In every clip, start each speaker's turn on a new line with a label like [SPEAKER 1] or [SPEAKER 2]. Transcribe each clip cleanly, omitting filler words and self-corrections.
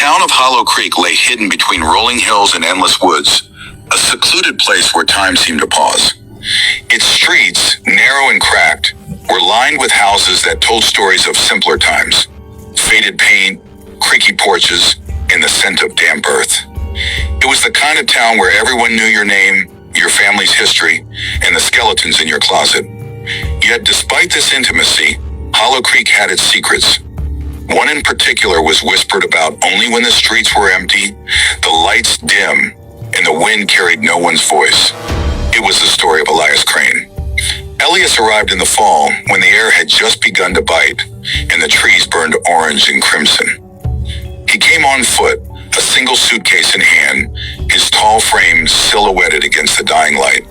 [SPEAKER 1] town of Hollow Creek lay hidden between rolling hills and endless woods, a secluded place where time seemed to pause. Its streets, narrow and cracked, were lined with houses that told stories of simpler times. Faded paint, creaky porches, and the scent of damp earth. It was the kind of town where everyone knew your name, your family's history, and the skeletons in your closet. Yet despite this intimacy, Hollow Creek had its secrets. One in particular was whispered about only when the streets were empty, the lights dim, and the wind carried no one's voice. It was the story of Elias Crane. Elias arrived in the fall when the air had just begun to bite and the trees burned orange and crimson. He came on foot, a single suitcase in hand, his tall frame silhouetted against the dying light.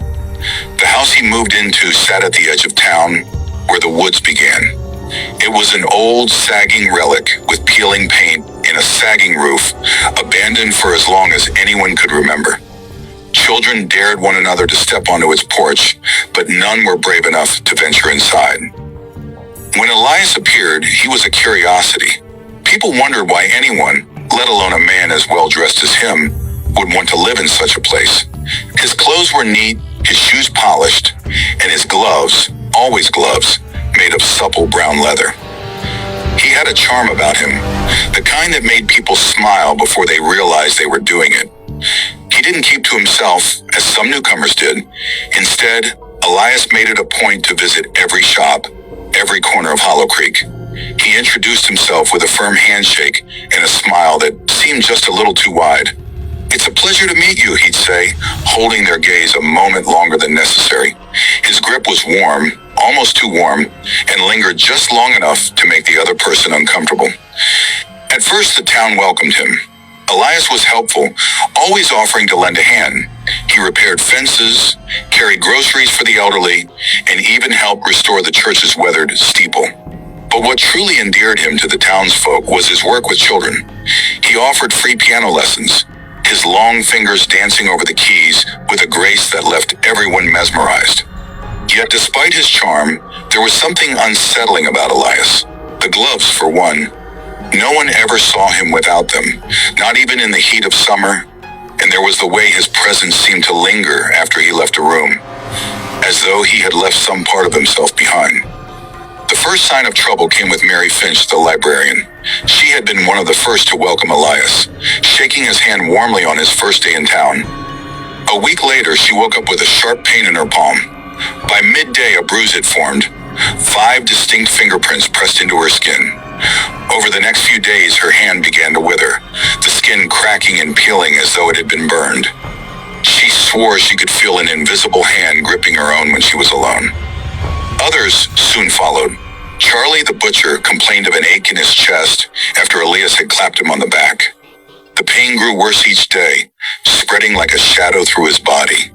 [SPEAKER 1] The house he moved into sat at the edge of town, where the woods began. It was an old, sagging relic with peeling paint and a sagging roof, abandoned for as long as anyone could remember. Children dared one another to step onto its porch, but none were brave enough to venture inside. When Elias appeared, he was a curiosity. People wondered why anyone, let alone a man as well-dressed as him, would want to live in such a place. His clothes were neat, his shoes polished, and his gloves, always gloves, made of supple brown leather. He had a charm about him, the kind that made people smile before they realized they were doing it. He didn't keep to himself, as some newcomers did. Instead, Elias made it a point to visit every shop, every corner of Hollow Creek. He introduced himself with a firm handshake and a smile that seemed just a little too wide. "It's a pleasure to meet you," he'd say, holding their gaze a moment longer than necessary. His grip was warm, almost too warm, and lingered just long enough to make the other person uncomfortable. At first, the town welcomed him. Elias was helpful, always offering to lend a hand. He repaired fences, carried groceries for the elderly, and even helped restore the church's weathered steeple. But what truly endeared him to the townsfolk was his work with children. He offered free piano lessons, his long fingers dancing over the keys with a grace that left everyone mesmerized. Yet despite his charm, there was something unsettling about Elias. The gloves, for one. No one ever saw him without them, not even in the heat of summer, and there was the way his presence seemed to linger after he left a room, as though he had left some part of himself behind. The first sign of trouble came with Mary Finch, the librarian. She had been one of the first to welcome Elias, shaking his hand warmly on his first day in town. A week later, she woke up with a sharp pain in her palm. By midday, a bruise had formed, 5 distinct fingerprints pressed into her skin. Over the next few days, her hand began to wither, the skin cracking and peeling as though it had been burned. She swore she could feel an invisible hand gripping her own when she was alone. Others soon followed. Charlie the butcher complained of an ache in his chest after Elias had clapped him on the back. The pain grew worse each day, spreading like a shadow through his body.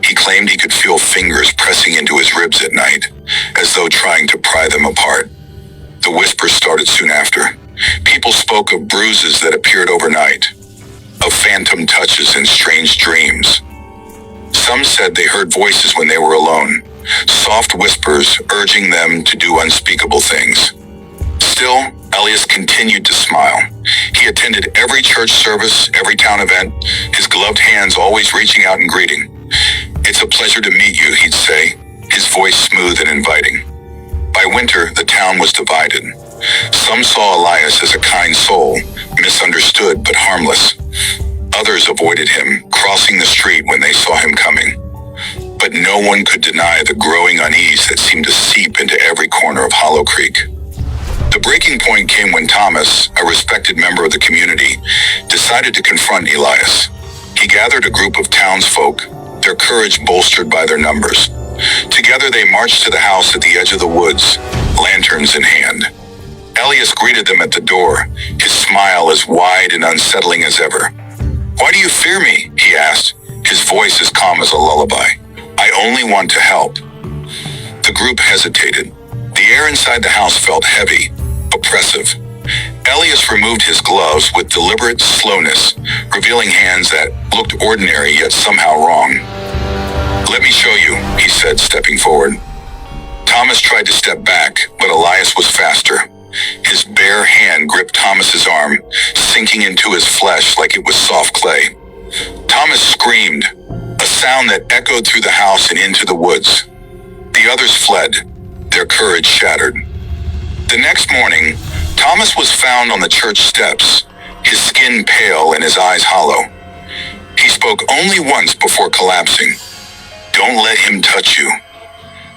[SPEAKER 1] He claimed he could feel fingers pressing into his ribs at night, as though trying to pry them apart. The whispers started soon after. People spoke of bruises that appeared overnight, of phantom touches and strange dreams. Some said they heard voices when they were alone, soft whispers urging them to do unspeakable things. Still, Elias continued to smile. He attended every church service, every town event, his gloved hands always reaching out and greeting. "It's a pleasure to meet you," he'd say, his voice smooth and inviting. By winter, the town was divided. Some saw Elias as a kind soul, misunderstood but harmless. Others avoided him, crossing the street when they saw him coming. But no one could deny the growing unease that seemed to seep into every corner of Hollow Creek. The breaking point came when Thomas, a respected member of the community, decided to confront Elias. He gathered a group of townsfolk, their courage bolstered by their numbers. Together they marched to the house at the edge of the woods, lanterns in hand. Elias greeted them at the door, his smile as wide and unsettling as ever. "Why do you fear me?" he asked, his voice as calm as a lullaby. "I only want to help." The group hesitated. The air inside the house felt heavy, oppressive. Elias removed his gloves with deliberate slowness, revealing hands that looked ordinary yet somehow wrong. "Let me show you," he said, stepping forward. Thomas tried to step back, but Elias was faster. His bare hand gripped Thomas's arm, sinking into his flesh like it was soft clay. Thomas screamed, a sound that echoed through the house and into the woods. The others fled, their courage shattered. The next morning, Thomas was found on the church steps, his skin pale and his eyes hollow. He spoke only once before collapsing. "Don't let him touch you."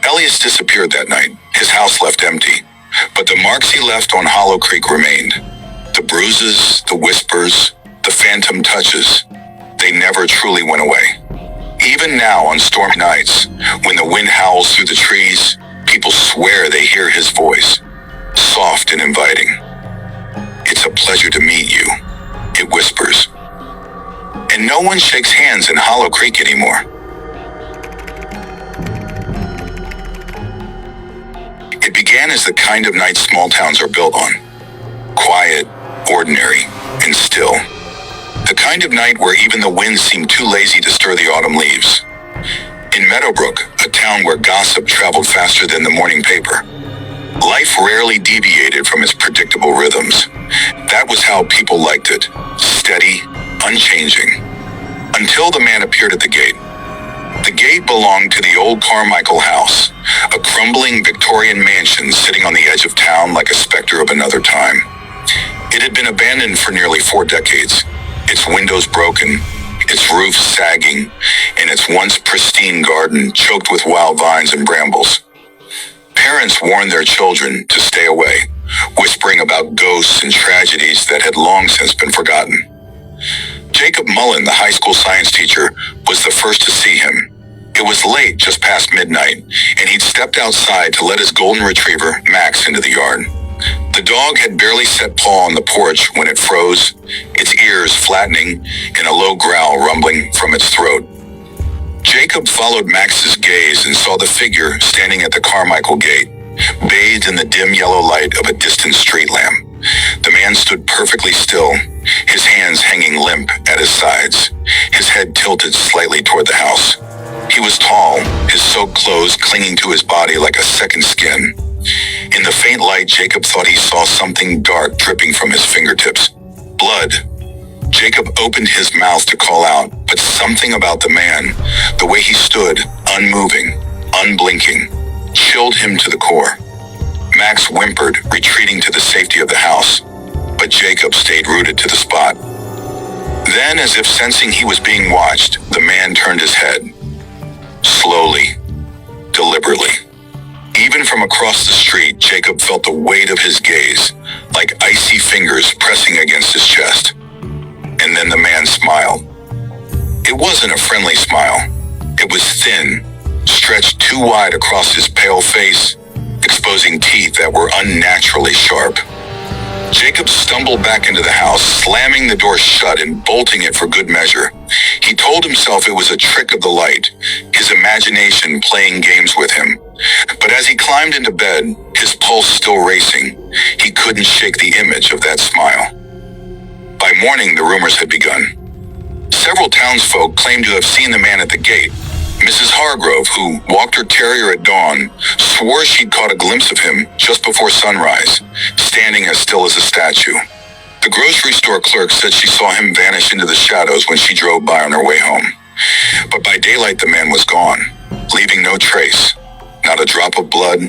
[SPEAKER 1] Elias disappeared that night, his house left empty, but the marks he left on Hollow Creek remained. The bruises, the whispers, the phantom touches, they never truly went away. Even now on stormy nights, when the wind howls through the trees, people swear they hear his voice, soft and inviting. "It's a pleasure to meet you," it whispers. And no one shakes hands in Hollow Creek anymore. It began as the kind of night small towns are built on. Quiet, ordinary, and still. The kind of night where even the winds seem too lazy to stir the autumn leaves. In Meadowbrook, a town where gossip traveled faster than the morning paper, life rarely deviated from its predictable rhythms. That was how people liked it, steady, unchanging. Until the man appeared at the gate. The gate belonged to the old Carmichael house, a crumbling Victorian mansion sitting on the edge of town like a specter of another time. It had been abandoned for nearly 4 decades, its windows broken, its roof sagging, and its once pristine garden choked with wild vines and brambles. Parents warned their children to stay away, whispering about ghosts and tragedies that had long since been forgotten. Jacob Mullen, the high school science teacher, was the first to see him. It was late, just past midnight, and he'd stepped outside to let his golden retriever, Max, into the yard. The dog had barely set paw on the porch when it froze, its ears flattening and a low growl rumbling from its throat. Jacob followed Max's gaze and saw the figure standing at the Carmichael gate, bathed in the dim yellow light of a distant street lamp. The man stood perfectly still, his hands hanging limp at his sides, his head tilted slightly toward the house. He was tall, his soaked clothes clinging to his body like a second skin. In the faint light, Jacob thought he saw something dark dripping from his fingertips. Blood. Jacob opened his mouth to call out, but something about the man, the way he stood, unmoving, unblinking, chilled him to the core. Max whimpered, retreating to the safety of the house, but Jacob stayed rooted to the spot. Then, as if sensing he was being watched, the man turned his head. Slowly, deliberately. Even from across the street, Jacob felt the weight of his gaze, like icy fingers pressing against his chest. And then the man smiled. It wasn't a friendly smile. It was thin, stretched too wide across his pale face, exposing teeth that were unnaturally sharp. Jacob stumbled back into the house, slamming the door shut and bolting it for good measure. He told himself it was a trick of the light, his imagination playing games with him. But as he climbed into bed, his pulse still racing, he couldn't shake the image of that smile. By morning, the rumors had begun. Several townsfolk claimed to have seen the man at the gate. Mrs. Hargrove, who walked her terrier at dawn, swore she'd caught a glimpse of him just before sunrise, standing as still as a statue. The grocery store clerk said she saw him vanish into the shadows when she drove by on her way home. But by daylight, the man was gone, leaving no trace. Not a drop of blood,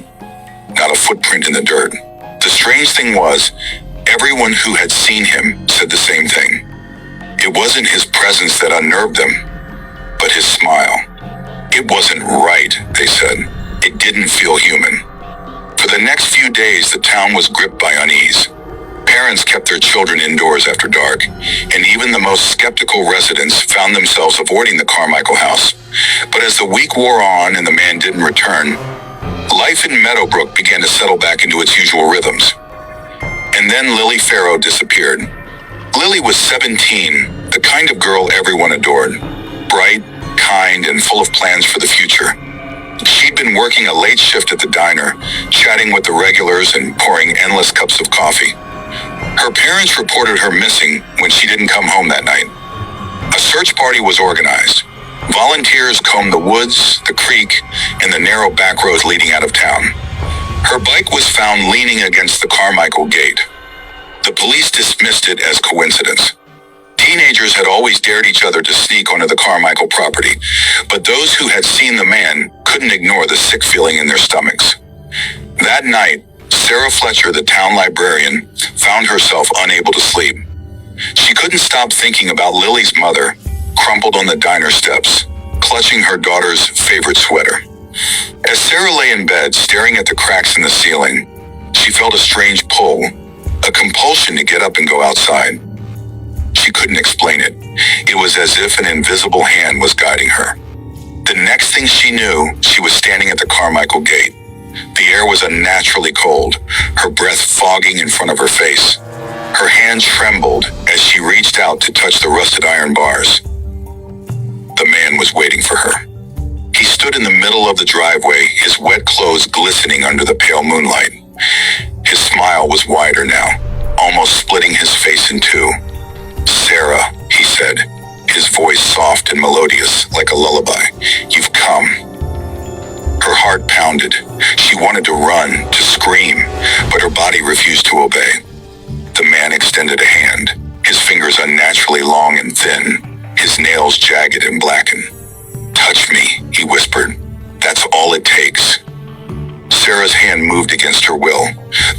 [SPEAKER 1] not a footprint in the dirt. The strange thing was, everyone who had seen him said the same thing. It wasn't his presence that unnerved them, but his smile. It wasn't right, they said. It didn't feel human. For the next few days, the town was gripped by unease. Parents kept their children indoors after dark, and even the most skeptical residents found themselves avoiding the Carmichael house. But as the week wore on and the man didn't return, life in Meadowbrook began to settle back into its usual rhythms. And then Lily Farrow disappeared. Lily was 17, the kind of girl everyone adored. Bright, kind, and full of plans for the future. She'd been working a late shift at the diner, chatting with the regulars and pouring endless cups of coffee. Her parents reported her missing when she didn't come home that night. A search party was organized. Volunteers combed the woods, the creek, and the narrow back roads leading out of town. Her bike was found leaning against the Carmichael gate. The police dismissed it as coincidence. Teenagers had always dared each other to sneak onto the Carmichael property, but those who had seen the man couldn't ignore the sick feeling in their stomachs. That night, Sarah Fletcher, the town librarian, found herself unable to sleep. She couldn't stop thinking about Lily's mother, crumpled on the diner steps, clutching her daughter's favorite sweater. As Sarah lay in bed, staring at the cracks in the ceiling, she felt a strange pull, a compulsion to get up and go outside. She couldn't explain it. It was as if an invisible hand was guiding her. The next thing she knew, she was standing at the Carmichael gate. The air was unnaturally cold, her breath fogging in front of her face. Her hand trembled as she reached out to touch the rusted iron bars. The man was waiting for her. He stood in the middle of the driveway, his wet clothes glistening under the pale moonlight. His smile was wider now, almost splitting his face in two. "Sarah," he said, his voice soft and melodious like a lullaby. "You've come." Her heart pounded. She wanted to run, to scream, but her body refused to obey. The man extended a hand, his fingers unnaturally long and thin, his nails jagged and blackened. "Touch me," he whispered. "That's all it takes." Sarah's hand moved against her will.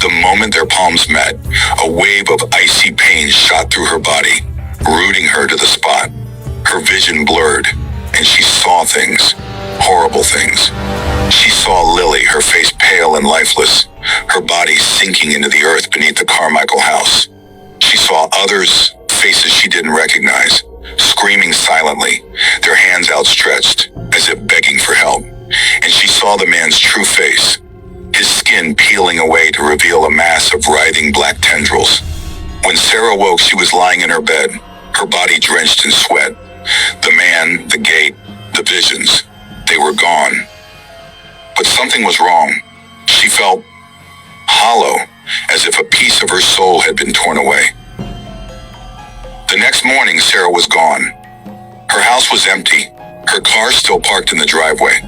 [SPEAKER 1] The moment their palms met, a wave of icy pain shot through her body, rooting her to the spot. Her vision blurred, and she saw things, horrible things. She saw Lily, her face pale and lifeless, her body sinking into the earth beneath the Carmichael house. She saw others, faces she didn't recognize, screaming silently, their hands outstretched, as if begging for help. And she saw the man's true face, his skin peeling away to reveal a mass of writhing black tendrils. When Sarah woke, she was lying in her bed, her body drenched in sweat. The man, the gate, the visions, they were gone. But something was wrong. She felt hollow, as if a piece of her soul had been torn away. The next morning, Sarah was gone. Her house was empty, her car still parked in the driveway.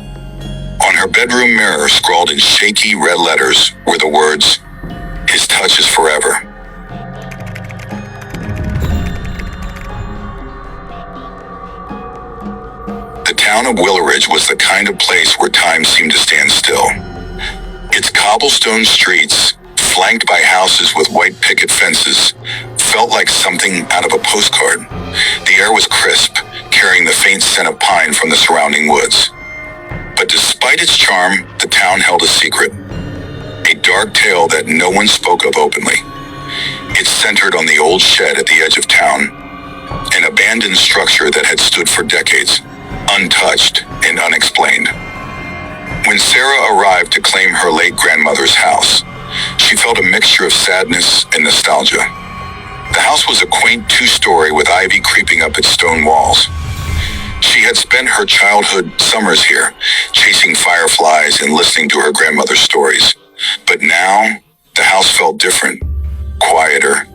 [SPEAKER 1] On her bedroom mirror, scrawled in shaky red letters, were the words, "His touch is forever." The town of Willowridge was the kind of place where time seemed to stand still. Its cobblestone streets, flanked by houses with white picket fences, felt like something out of a postcard. The air was crisp, carrying the faint scent of pine from the surrounding woods. But despite its charm, the town held a secret, a dark tale that no one spoke of openly. It centered on the old shed at the edge of town, an abandoned structure that had stood for decades, untouched and unexplained. When Sarah arrived to claim her late grandmother's house, she felt a mixture of sadness and nostalgia. The house was a quaint two-story with ivy creeping up its stone walls. She had spent her childhood summers here, chasing fireflies and listening to her grandmother's stories. But now, the house felt different, quieter,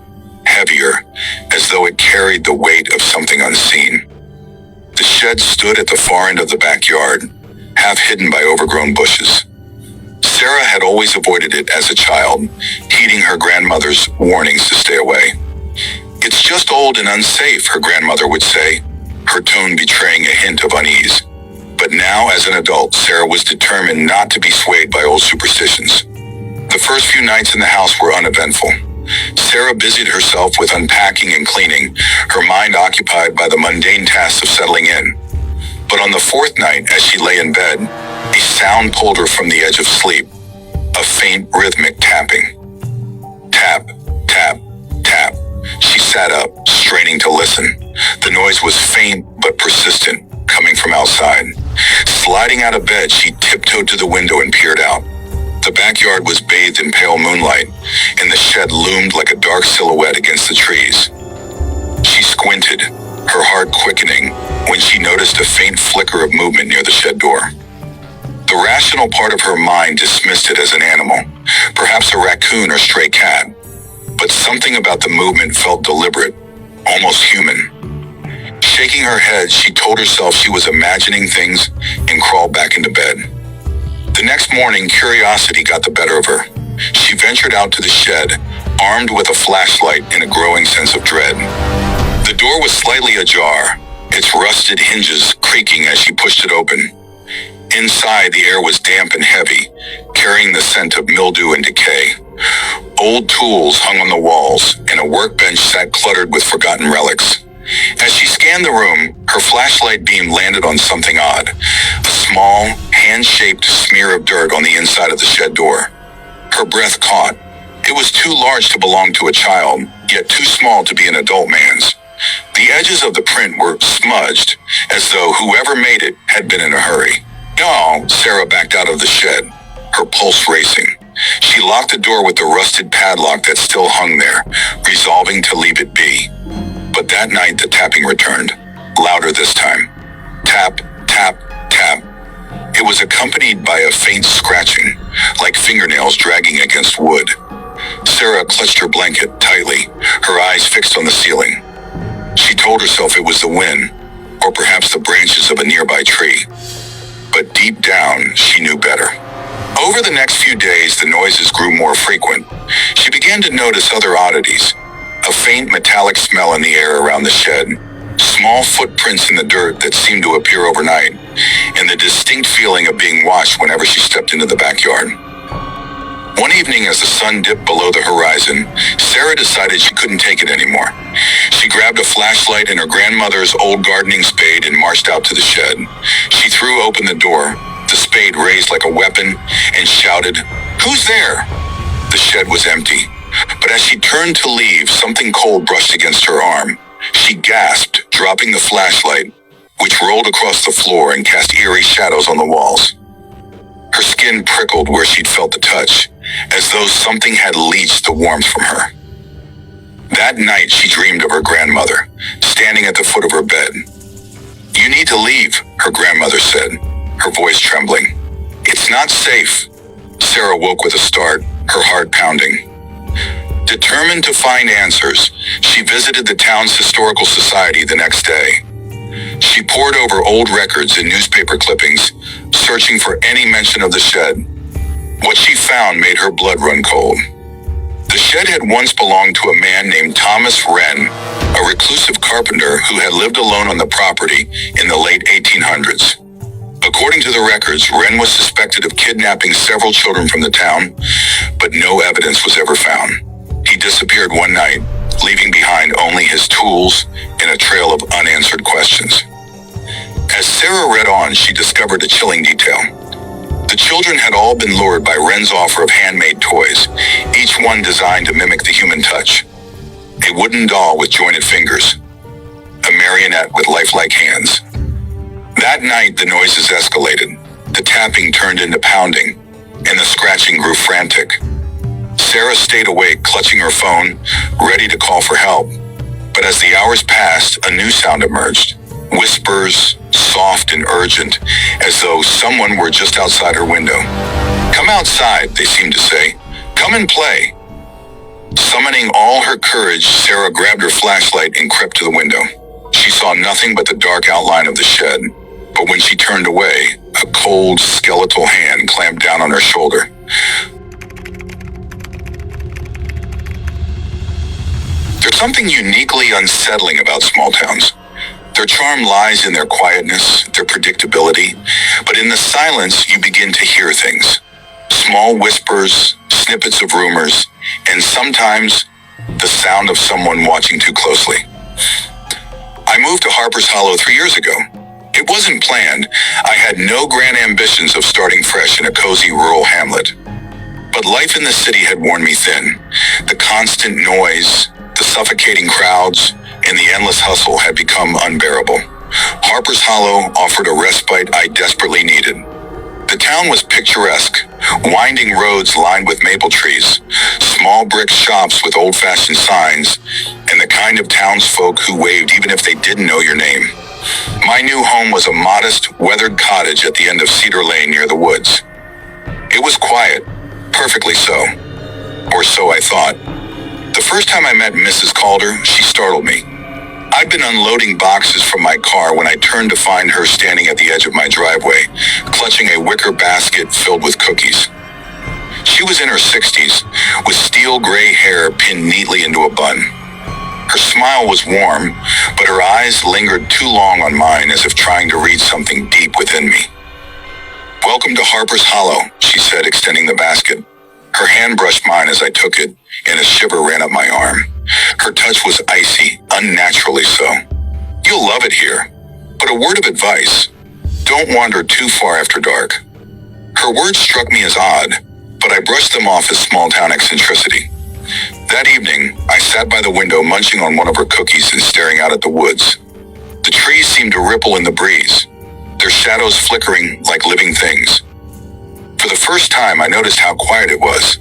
[SPEAKER 1] heavier, as though it carried the weight of something unseen. The shed stood at the far end of the backyard, half hidden by overgrown bushes. Sarah had always avoided it as a child, heeding her grandmother's warnings to stay away. "It's just old and unsafe," her grandmother would say, her tone betraying a hint of unease. But now, as an adult, Sarah was determined not to be swayed by old superstitions. The first few nights in the house were uneventful. Sarah busied herself with unpacking and cleaning, her mind occupied by the mundane tasks of settling in. But on the fourth night, as she lay in bed, a sound pulled her from the edge of sleep, a faint rhythmic tapping. Tap, tap, tap. She sat up, straining to listen. The noise was faint but persistent, coming from outside. Sliding out of bed, she tiptoed to the window and peered out. The backyard was bathed in pale moonlight, and the shed loomed like a dark silhouette against the trees. She squinted, her heart quickening, when she noticed a faint flicker of movement near the shed door. The rational part of her mind dismissed it as an animal, perhaps a raccoon or stray cat. But something about the movement felt deliberate, almost human. Shaking her head, she told herself she was imagining things and crawled back into bed. The next morning, curiosity got the better of her. She ventured out to the shed, armed with a flashlight and a growing sense of dread. The door was slightly ajar, its rusted hinges creaking as she pushed it open. Inside, the air was damp and heavy, carrying the scent of mildew and decay. Old tools hung on the walls, and a workbench sat cluttered with forgotten relics. As she scanned the room, her flashlight beam landed on something odd, a small, hand-shaped smear of dirt on the inside of the shed door. Her breath caught. It was too large to belong to a child, yet too small to be an adult man's. The edges of the print were smudged, as though whoever made it had been in a hurry. No, Sarah backed out of the shed, her pulse racing. She locked the door with the rusted padlock that still hung there, resolving to leave it be. But that night the tapping returned, louder this time. Tap, tap, tap. It was accompanied by a faint scratching, like fingernails dragging against wood. Sarah clutched her blanket tightly, her eyes fixed on the ceiling. She told herself it was the wind, or perhaps the branches of a nearby tree. But deep down, she knew better. Over the next few days, the noises grew more frequent. She began to notice other oddities. A faint metallic smell in the air around the shed, small footprints in the dirt that seemed to appear overnight, and the distinct feeling of being watched whenever she stepped into the backyard. One evening, as the sun dipped below the horizon, Sarah decided she couldn't take it anymore. She grabbed a flashlight and her grandmother's old gardening spade and marched out to the shed. She threw open the door, the spade raised like a weapon, and shouted, "Who's there?" The shed was empty, but as she turned to leave, something cold brushed against her arm. She gasped, dropping the flashlight, which rolled across the floor and cast eerie shadows on the walls. Her skin prickled where she'd felt the touch, as though something had leached the warmth from her. That night she dreamed of her grandmother, standing at the foot of her bed. "You need to leave," her grandmother said, her voice trembling. "It's not safe." Sarah woke with a start, her heart pounding. Determined to find answers, she visited the town's historical society the next day. She pored over old records and newspaper clippings, searching for any mention of the shed. What she found made her blood run cold. The shed had once belonged to a man named Thomas Wren, a reclusive carpenter who had lived alone on the property in the late 1800s. According to the records, Wren was suspected of kidnapping several children from the town, but no evidence was ever found. He disappeared one night, leaving behind only his tools and a trail of unanswered questions. As Sarah read on, she discovered a chilling detail. The children had all been lured by Wren's offer of handmade toys, each one designed to mimic the human touch. A wooden doll with jointed fingers, a marionette with lifelike hands. That night, the noises escalated. The tapping turned into pounding, and the scratching grew frantic. Sarah stayed awake, clutching her phone, ready to call for help. But as the hours passed, a new sound emerged. Whispers, soft and urgent, as though someone were just outside her window. "Come outside," they seemed to say. "Come and play." Summoning all her courage, Sarah grabbed her flashlight and crept to the window. She saw nothing but the dark outline of the shed. But when she turned away, a cold, skeletal hand clamped down on her shoulder. There's something uniquely unsettling about small towns. Their charm lies in their quietness, their predictability, but in the silence you begin to hear things. Small whispers, snippets of rumors, and sometimes the sound of someone watching too closely. I moved to Harper's Hollow 3 years ago. It wasn't planned. I had no grand ambitions of starting fresh in a cozy rural hamlet. But life in the city had worn me thin. The constant noise, the suffocating crowds, and the endless hustle had become unbearable. Harper's Hollow offered a respite I desperately needed. The town was picturesque, winding roads lined with maple trees, small brick shops with old-fashioned signs, and the kind of townsfolk who waved even if they didn't know your name. My new home was a modest, weathered cottage at the end of Cedar Lane near the woods. It was quiet, perfectly so. Or so I thought. The first time I met Mrs. Calder, she startled me. I'd been unloading boxes from my car when I turned to find her standing at the edge of my driveway, clutching a wicker basket filled with cookies. She was in her 60s, with steel pale gray hair pinned neatly into a bun. Her smile was warm, but her eyes lingered too long on mine as if trying to read something deep within me. "Welcome to Harper's Hollow," she said, extending the basket. Her hand brushed mine as I took it, and a shiver ran up my arm. Her touch was icy, unnaturally so. "You'll love it here, but a word of advice: don't wander too far after dark." Her words struck me as odd, but I brushed them off as small-town eccentricity. That evening, I sat by the window munching on one of her cookies and staring out at the woods. The trees seemed to ripple in the breeze, their shadows flickering like living things. For the first time, I noticed how quiet it was.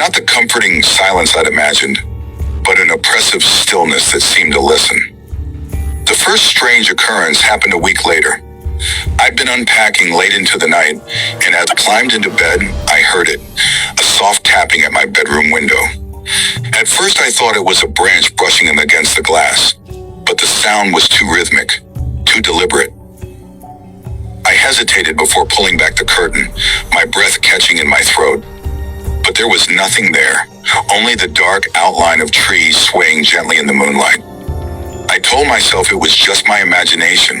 [SPEAKER 1] Not the comforting silence I'd imagined, but an oppressive stillness that seemed to listen. The first strange occurrence happened a week later. I'd been unpacking late into the night, and as I climbed into bed, I heard it, a soft tapping at my bedroom window. At first I thought it was a branch brushing against the glass, but the sound was too rhythmic, too deliberate. I hesitated before pulling back the curtain, my breath catching in my throat. But there was nothing there, only the dark outline of trees swaying gently in the moonlight. I told myself it was just my imagination,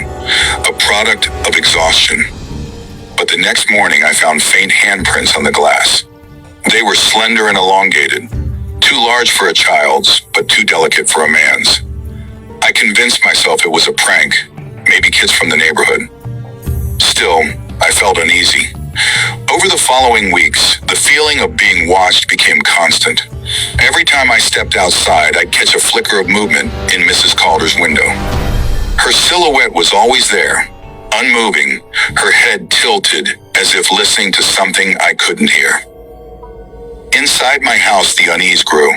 [SPEAKER 1] a product of exhaustion. But the next morning I found faint handprints on the glass. They were slender and elongated, too large for a child's, but too delicate for a man's. I convinced myself it was a prank, maybe kids from the neighborhood. Still, I felt uneasy. Over the following weeks, the feeling of being watched became constant. Every time I stepped outside, I'd catch a flicker of movement in Mrs. Calder's window. Her silhouette was always there, unmoving, her head tilted as if listening to something I couldn't hear. Inside my house, the unease grew.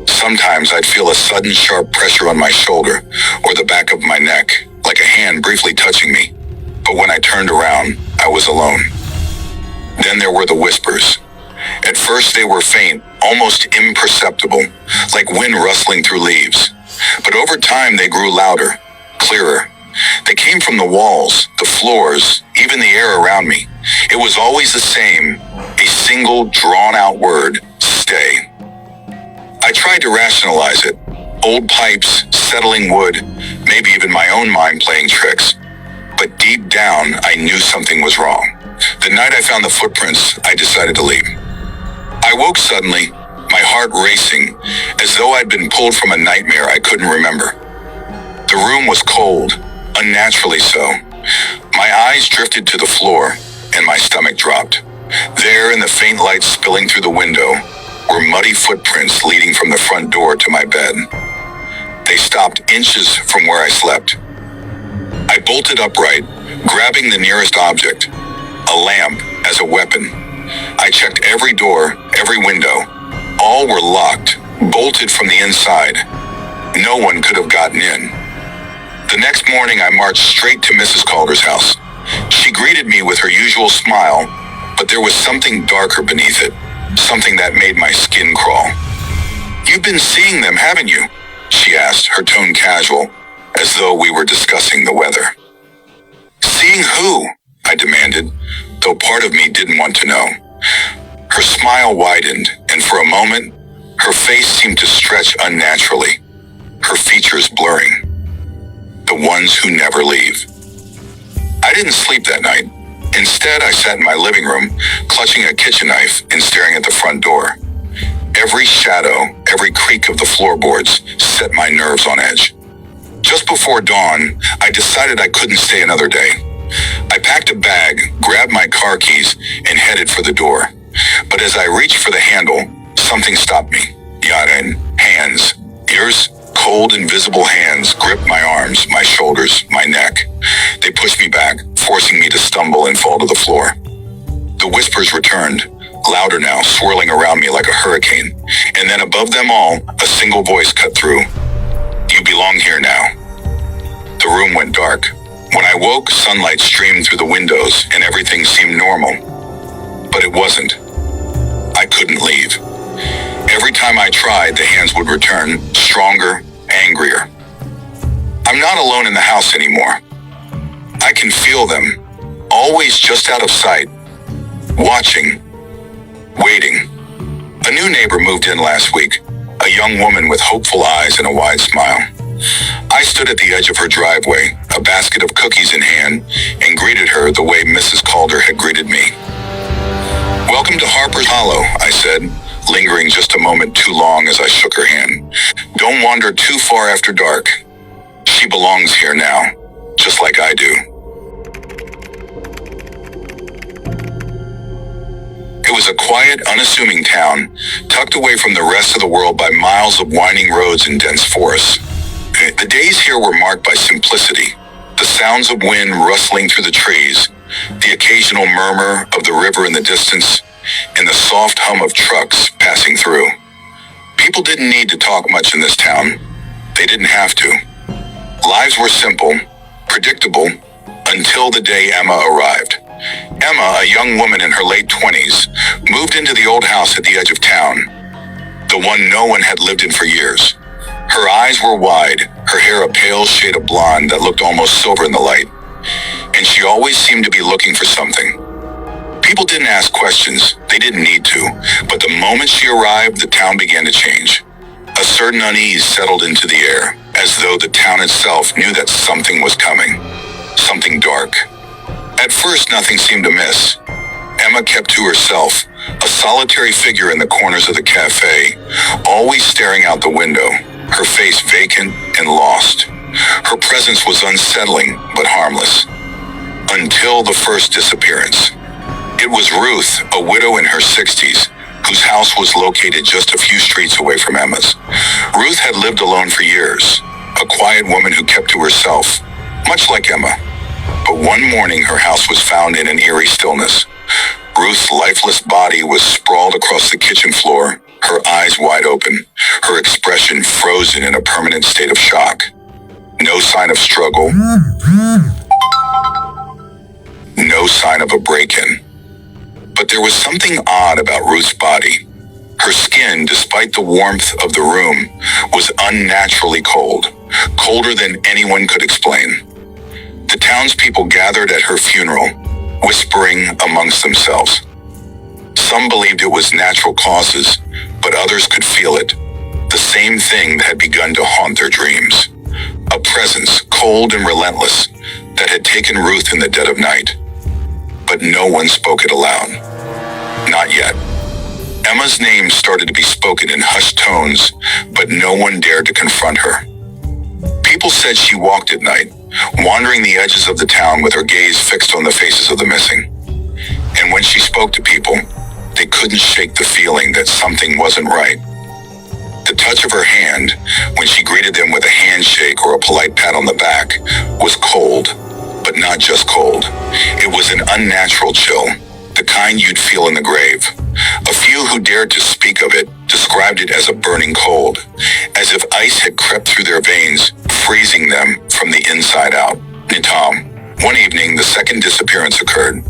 [SPEAKER 1] Sometimes I'd feel a sudden sharp pressure on my shoulder or the back of my neck, like a hand briefly touching me. But when I turned around, I was alone. Then there were the whispers. At first they were faint, almost imperceptible, like wind rustling through leaves. But over time they grew louder, clearer. They came from the walls, the floors, even the air around me. It was always the same, a single drawn-out word: stay. I tried to rationalize it. Old pipes, settling wood, maybe even my own mind playing tricks. But deep down, I knew something was wrong. The night I found the footprints, I decided to leave. I woke suddenly, my heart racing, as though I'd been pulled from a nightmare I couldn't remember. The room was cold, unnaturally so. My eyes drifted to the floor, and my stomach dropped. There, in the faint light spilling through the window, were muddy footprints leading from the front door to my bed. They stopped inches from where I slept. I bolted upright, grabbing the nearest object, a lamp, as a weapon. I checked every door, every window. All were locked, bolted from the inside. No one could have gotten in. The next morning I marched straight to Mrs. Calder's house. She greeted me with her usual smile, but there was something darker beneath it, something that made my skin crawl. "You've been seeing them, haven't you?" she asked, her tone casual, as though we were discussing the weather. "Seeing who?" I demanded, though part of me didn't want to know. Her smile widened, and for a moment, her face seemed to stretch unnaturally, her features blurring. "The ones who never leave." I didn't sleep that night. Instead, I sat in my living room, clutching a kitchen knife and staring at the front door. Every shadow, every creak of the floorboards set my nerves on edge. Just before dawn, I decided I couldn't stay another day. I packed a bag, grabbed my car keys, and headed for the door. But as I reached for the handle, something stopped me. Hands. Yours, cold, invisible hands gripped my arms, my shoulders, my neck. They pushed me back, forcing me to stumble and fall to the floor. The whispers returned, louder now, swirling around me like a hurricane. And then above them all, a single voice cut through. "You belong here now." The room went dark. When I woke, sunlight streamed through the windows and everything seemed normal. But it wasn't. I couldn't leave. Every time I tried, the hands would return, stronger, angrier. I'm not alone in the house anymore. I can feel them, always just out of sight, watching, waiting. A new neighbor moved in last week, a young woman with hopeful eyes and a wide smile. I stood at the edge of her driveway, a basket of cookies in hand, and greeted her the way Mrs. Calder had greeted me. "Welcome to Harper's Hollow," I said, lingering just a moment too long as I shook her hand. "Don't wander too far after dark. She belongs here now, just like I do." It was a quiet, unassuming town, tucked away from the rest of the world by miles of winding roads and dense forests. The days here were marked by simplicity, the sounds of wind rustling through the trees, the occasional murmur of the river in the distance, and the soft hum of trucks passing through. People didn't need to talk much in this town. They didn't have to. Lives were simple, predictable, until the day Emma arrived. Emma, a young woman in her late 20s, moved into the old house at the edge of town, the one no one had lived in for years. Her eyes were wide, her hair a pale shade of blonde that looked almost silver in the light, and she always seemed to be looking for something. People didn't ask questions, they didn't need to, but the moment she arrived, the town began to change. A certain unease settled into the air, as though the town itself knew that something was coming, something dark. At first, nothing seemed amiss. Emma kept to herself, a solitary figure in the corners of the cafe, always staring out the window, her face vacant and lost. Her presence was unsettling but harmless. Until the first disappearance. It was Ruth, a widow in her 60s, whose house was located just a few streets away from Emma's. Ruth had lived alone for years, a quiet woman who kept to herself, much like Emma. But one morning her house was found in an eerie stillness. Ruth's lifeless body was sprawled across the kitchen floor, her eyes wide open, her expression frozen in a permanent state of shock. No sign of struggle, no sign of a break-in. But there was something odd about Ruth's body. Her skin, despite the warmth of the room, was unnaturally cold, colder than anyone could explain. The townspeople gathered at her funeral, whispering amongst themselves. Some believed it was natural causes, but others could feel it, the same thing that had begun to haunt their dreams. A presence, cold and relentless, that had taken Ruth in the dead of night. But no one spoke it aloud. Not yet. Emma's name started to be spoken in hushed tones, but no one dared to confront her. People said she walked at night, wandering the edges of the town with her gaze fixed on the faces of the missing. And when she spoke to people, they couldn't shake the feeling that something wasn't right. The touch of her hand, when she greeted them with a handshake or a polite pat on the back, was cold, but not just cold. It was an unnatural chill, the kind you'd feel in the grave. A few who dared to speak of it described it as a burning cold, as if ice had crept through their veins, freezing them from the inside out. Tom, one evening, the second disappearance occurred.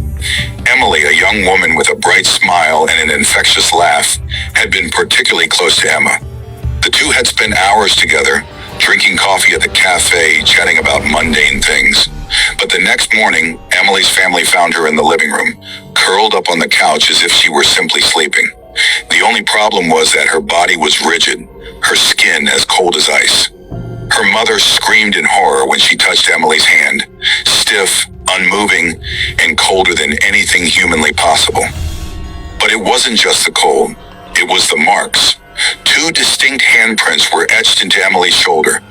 [SPEAKER 1] Emily, a young woman with a bright smile and an infectious laugh, had been particularly close to Emma. The two had spent hours together, drinking coffee at the cafe, chatting about mundane things. But the next morning, Emily's family found her in the living room, curled up on the couch as if she were simply sleeping. The only problem was that her body was rigid, her skin as cold as ice. Her mother screamed in horror when she touched Emily's hand, stiff, unmoving, and colder than anything humanly possible. But it wasn't just the cold, it was the marks. 2 distinct handprints were etched into Emily's shoulder,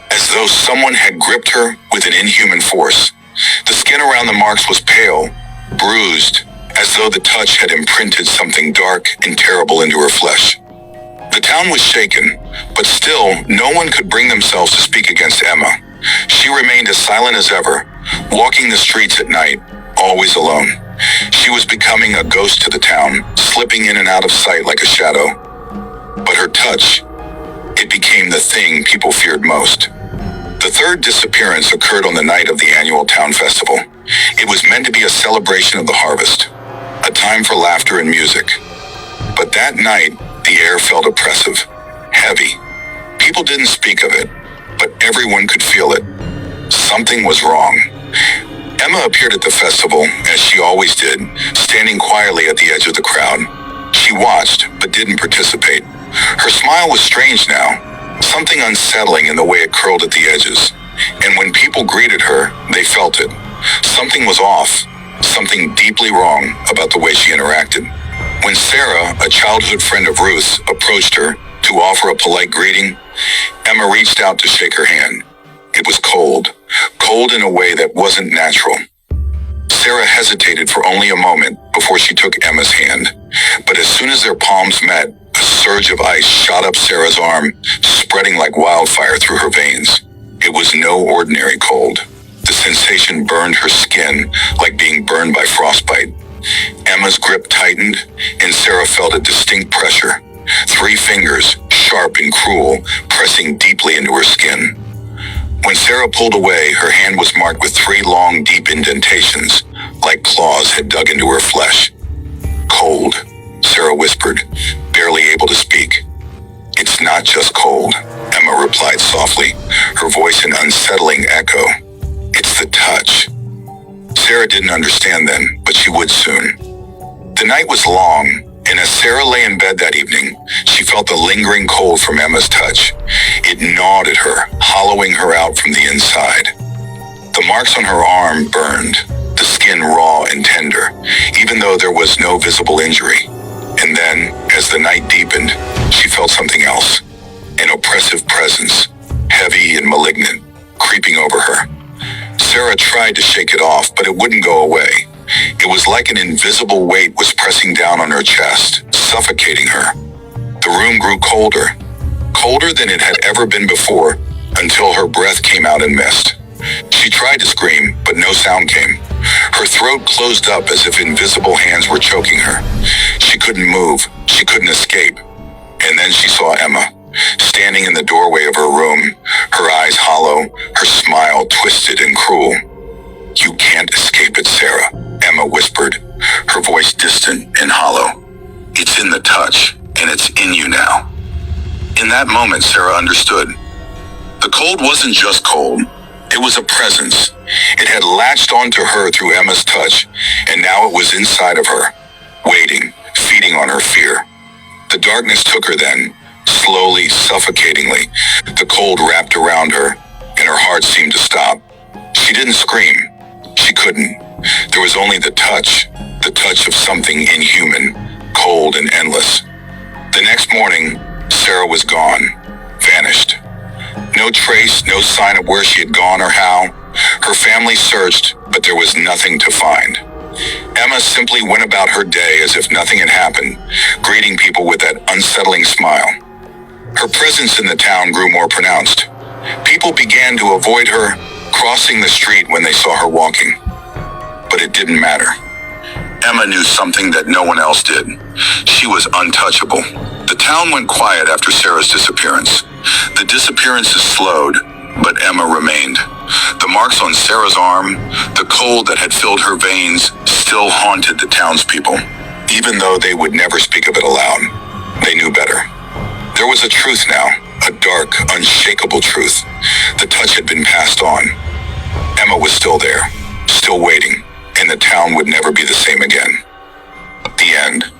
[SPEAKER 1] as though someone had gripped her with an inhuman force. The skin around the marks was pale, bruised, as though the touch had imprinted something dark and terrible into her flesh. The town was shaken, but still, no one could bring themselves to speak against Emma. She remained as silent as ever, walking the streets at night, always alone. She was becoming a ghost to the town, slipping in and out of sight like a shadow. But her touch, it became the thing people feared most. The third disappearance occurred on the night of the annual town festival. It was meant to be a celebration of the harvest, a time for laughter and music. But that night, the air felt oppressive, heavy. People didn't speak of it, but everyone could feel it. Something was wrong. Emma appeared at the festival, as she always did, standing quietly at the edge of the crowd. She watched, but didn't participate. Her smile was strange now, something unsettling in the way it curled at the edges. And when people greeted her, they felt it. Something was off, something deeply wrong about the way she interacted. When Sarah, a childhood friend of Ruth's, approached her to offer a polite greeting, Emma reached out to shake her hand. It was cold, cold in a way that wasn't natural. Sarah hesitated for only a moment before she took Emma's hand, but as soon as their palms met, a surge of ice shot up Sarah's arm, spreading like wildfire through her veins. It was no ordinary cold. The sensation burned her skin like being burned by frostbite. Emma's grip tightened, and Sarah felt a distinct pressure. 3 fingers, sharp and cruel, pressing deeply into her skin. When Sarah pulled away, her hand was marked with 3 long, deep indentations, like claws had dug into her flesh. Cold, Sarah whispered, barely able to speak. It's not just cold, Emma replied softly, her voice an unsettling echo. It's the touch. Sarah didn't understand then, but she would soon. The night was long, and as Sarah lay in bed that evening, she felt the lingering cold from Emma's touch. It gnawed at her, hollowing her out from the inside. The marks on her arm burned, the skin raw and tender, even though there was no visible injury. And then, as the night deepened, she felt something else. An oppressive presence, heavy and malignant, creeping over her. Sarah tried to shake it off, but it wouldn't go away. It was like an invisible weight was pressing down on her chest, suffocating her. The room grew colder, colder than it had ever been before, until her breath came out in mist. She tried to scream, but no sound came. Her throat closed up as if invisible hands were choking her. She couldn't move, she couldn't escape. And then she saw Emma, standing in the doorway of her room, her eyes hollow, her smile twisted and cruel. You can't escape it, Sarah, Emma whispered, her voice distant and hollow. It's in the touch, and it's in you now. In that moment, Sarah understood. The cold wasn't just cold. It was a presence. It had latched onto her through Emma's touch, and now it was inside of her, waiting, feeding on her fear. The darkness took her then, slowly, suffocatingly. The cold wrapped around her, and her heart seemed to stop. She didn't scream. She couldn't. There was only the touch of something inhuman, cold and endless. The next morning, Sarah was gone, vanished. No trace, no sign of where she had gone or how. Her family searched, but there was nothing to find. Emma simply went about her day as if nothing had happened, greeting people with that unsettling smile. Her presence in the town grew more pronounced. People began to avoid her, crossing the street when they saw her walking. But it didn't matter. Emma knew something that no one else did. She was untouchable. The town went quiet after Sarah's disappearance. The disappearances slowed, but Emma remained. The marks on Sarah's arm, the cold that had filled her veins, still haunted the townspeople. Even though they would never speak of it aloud, they knew better. There was a truth now, a dark, unshakable truth. The touch had been passed on. Emma was still there, still waiting, and the town would never be the same again. The end.